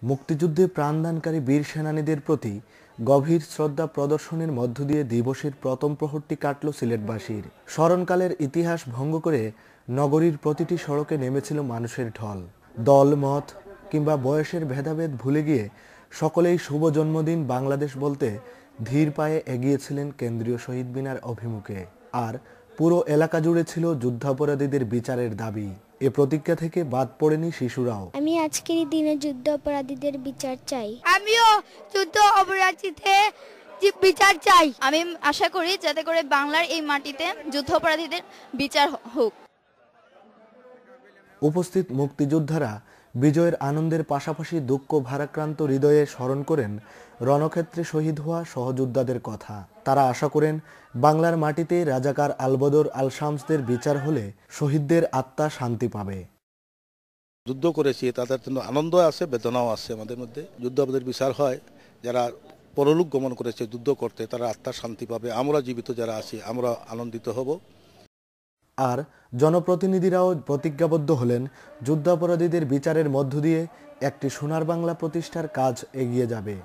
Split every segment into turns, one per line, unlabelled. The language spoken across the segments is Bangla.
মুক্তিযুদ্ধে প্রাণদানকারী বীর সেনানীদের প্রতি গভীর শ্রদ্ধা প্রদর্শনের মধ্য দিয়ে দিবসের প্রথম প্রহরটি কাটল সিলেটবাসীর। স্মরণকালের ইতিহাস ভঙ্গ করে নগরীর প্রতিটি সড়কে নেমেছিল মানুষের ঢল। দল, মত কিংবা বয়সের ভেদাভেদ ভুলে গিয়ে সকলেই শুভ জন্মদিন বাংলাদেশ বলতে ধীর পায়ে এগিয়েছিলেন কেন্দ্রীয় শহীদ মিনার অভিমুখে। আর পুরো এলাকা জুড়ে ছিল যুদ্ধাপরাধীদের বিচারের দাবি। এ প্রতিজ্ঞা থেকে বাদ পড়েনি শিশুরাও।
আমি আজকের দিনে যুদ্ধাপরাধীদের বিচার চাই।
আমিও যুদ্ধ অপরাধীদের বিচার চাই।
আমি আশা করি যাতে করে বাংলার এই মাটিতে যুদ্ধাপরাধীদের বিচার হোক।
উপস্থিত মুক্তিযোদ্ধারা বিজয়ের আনন্দের পাশাপাশি দুঃখ ভারাক্রান্ত হৃদয়ে স্মরণ করেন রণক্ষেত্রে শহীদ হওয়া সহযোদ্ধাদের কথা। তারা আশা করেন বাংলার মাটিতে রাজাকার আলবদর আল শামসদের বিচার হলে শহীদদের আত্মা শান্তি পাবে।
যুদ্ধ করেছি তাদের জন্য আনন্দ আছে, বেদনাও আছে। আমাদের মধ্যে যুদ্ধাপরাধীদের বিচার হয়, যারা পরলোক গমন করেছে যুদ্ধ করতে তারা আত্মা শান্তি পাবে। আমরা জীবিত যারা আছি আমরা আনন্দিত হব।
আর জনপ্রতিনিধিরাও প্রতিজ্ঞাবদ্ধ হলেন যুদ্ধাপরাধীদের বিচারের মধ্য দিয়ে একটি সোনার বাংলা প্রতিষ্ঠার কাজ এগিয়ে যাবে।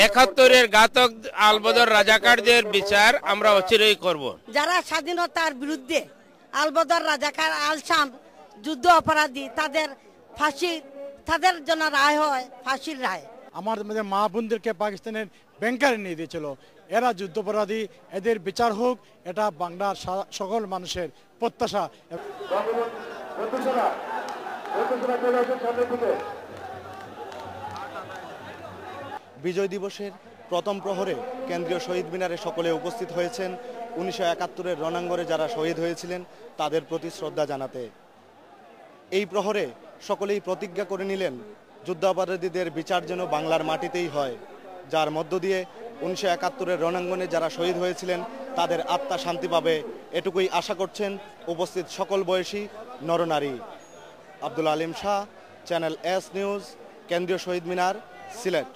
৭১-এর ঘাতক আলবদর রাজাকারদের বিচার আমরা অচিরেই করব।
যারা স্বাধীনতার বিরুদ্ধে আলবদর রাজাকার আল শামস যুদ্ধ অপরাধী তাদের ফাঁসি, তাদের জন্য রায় হয় ফাঁসির রায়।
আমাদের মা বোনদেরকে পাকিস্তানের ব্যাংকারে নিয়ে দিয়েছিল, এরা যুদ্ধাপরাধী, এদের বিচার হোক, এটা বাংলার সকল মানুষের প্রত্যাশা।
বিজয় দিবসের প্রথম প্রহরে কেন্দ্রীয় শহীদ মিনারে সকলে উপস্থিত হয়েছেন ১৯৭১-এর রণাঙ্গনে যারা শহীদ হয়েছিলেন তাদের প্রতি শ্রদ্ধা জানাতে। এই প্রহরে সকলেই প্রতিজ্ঞা করে নিলেন যুদ্ধাপরাধীদের বিচার যেন বাংলার মাটিতেই হয়, যার মধ্য দিয়ে ১৯৭১-এর রণাঙ্গনে যারা শহীদ হয়েছিলেন তাদের আত্মা শান্তি পাবে, এটুকুই আশা করছেন উপস্থিত সকল বয়সী নরনারী। Abdul Alim Shah, channel S news, কেন্দ্রীয় শহীদ মিনার, সিলেট।